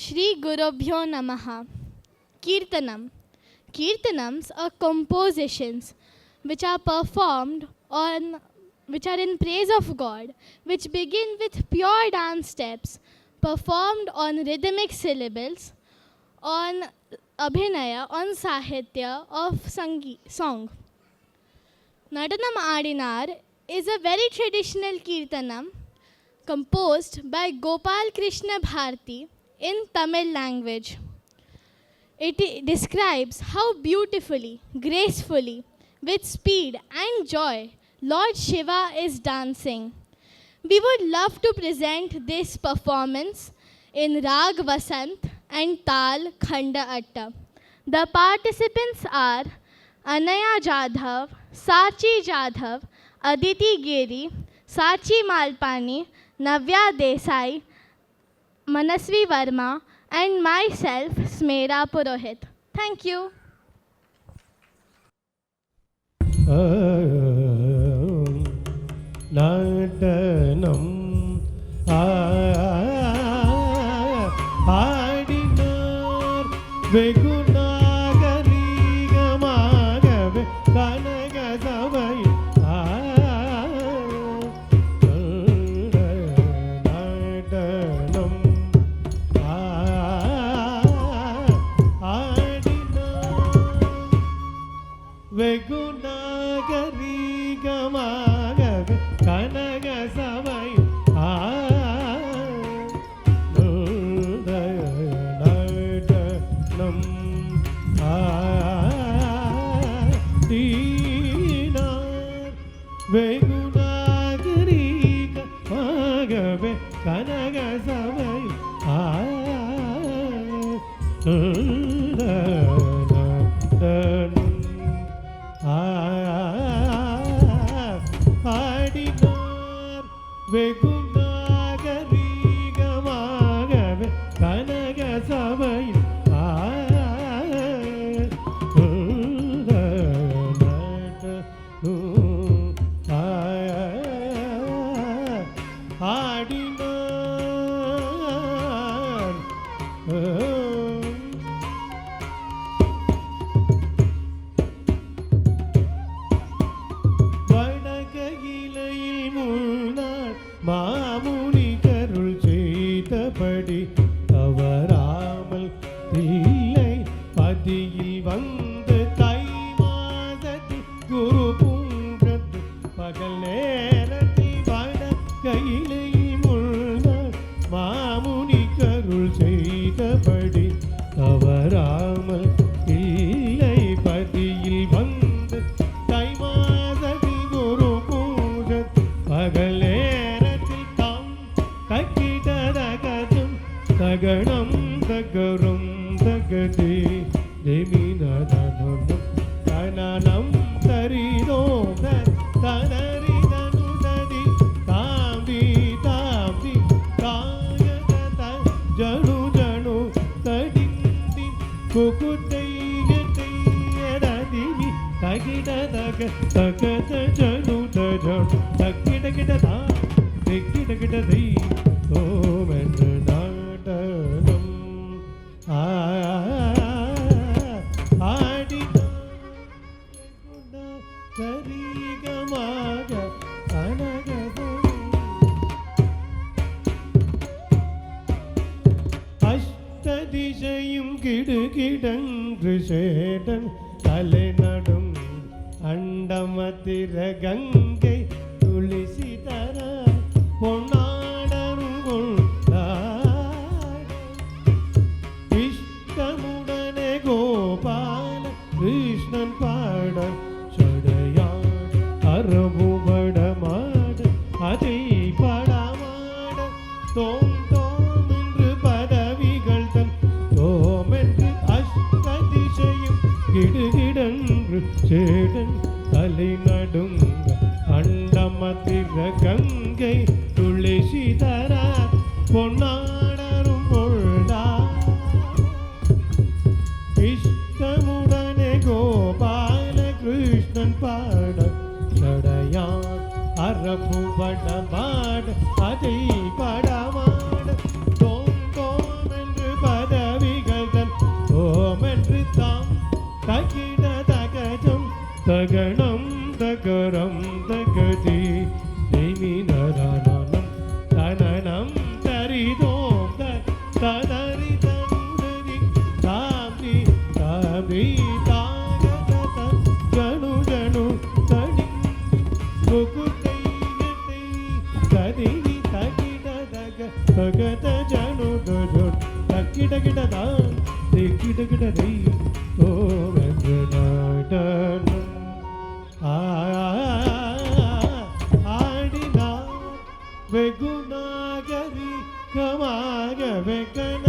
Shri Gurubhyo Namaha. Kirtanam. Kirtanams are compositions which are performed which are in praise of God, which begin with pure dance steps performed on rhythmic syllables, on abhinaya, on sahitya of song. Nadanam Adinar is a very traditional kirtanam composed by Gopal Krishna Bharti in Tamil language. It describes how beautifully, gracefully, with speed and joy, Lord Shiva is dancing. We would love to present this performance in Rag Vasant and Tal Khanda Atta. The participants are Anaya Jadhav, Sachi Jadhav, Aditi Giri, Sachi Malpani, Navya Desai, Manasvi Verma, and myself, Smera Purohit. Thank you. Nadanam Adinar Vegunagarigamagave Kanagasavai Nadanam Adinar Vegunagarigamagave Kanagasavai Nadanam Adinar Vegunagarigamagave Kanagasavai Adinar Vegunagarigamagave Kanagasavai வடகையிலையில் முன்னாள் மாமுனிகருள் செய்தபடி தவறாமல் இல்லை பதியில் வந்து தை மாதத்தில் குரு பூங்கத்து பகல் நேரத்தில் வடகையிலையில் முன்னாள் மாமுனிகருள் செய்தபடி தவறாமல் இல்லை பதியில் வந்து தை மாதத்தில் குரு பூஜத் பகல் நேரத்தில் தாம் தக்கிடதகதும் தகணம் தகரும் தகதே தேமினதனம் தனனம் தரிதோம் தனரிதனுததி தாம்பி தாம்பி தாயத ஜனு ஜனு தடிந்தி குகுத்தையதையததிவி தகிடதக தகத ஜனு தஜனு தக்கிடகிடதா திக்கிடகிடதை ஓமென்று நாடனம் கரிகமாக அஷ்டதிசையும் கிடுகிடன்று சேடன் தலை நடும் அண்டமதிர கங்கை துளிசி தர பொன்னாடரும் கொண்டாட இஷ்டமுடனே கோபால கிருஷ்ணன் பாட சடையாட அரபுபடமாட அதை படமாட தோம் தோம் என்று பதவிகள் தன் தோமென்று அஷ்டதிசையும் கிடுகிடன்று சேடன் தலை நடுங்க அண்டமதிர கங்கை துளசி தர பொன்னாடரும் பொழுதா இஷ்டமுடனே கோபால கிருஷ்ணன் பாட சடையார் அரபு படமாட அதை படமாட தோம் தோம் என்று தகணம் தகரம் தகதி திமி நரணனம் தனனம் தரிதோம் ததரி தனுதரி தாமி தாமி தாகத ஜனு ஜனு தனி குகுதை கதை கதினி தகிட தக தகத ஜனு தஜோ தகிட கிட தான் திகிட கிட தை ஓ வெங்கடாடனம் ஆடினா வெகுநாகரி கமாக வெங்கன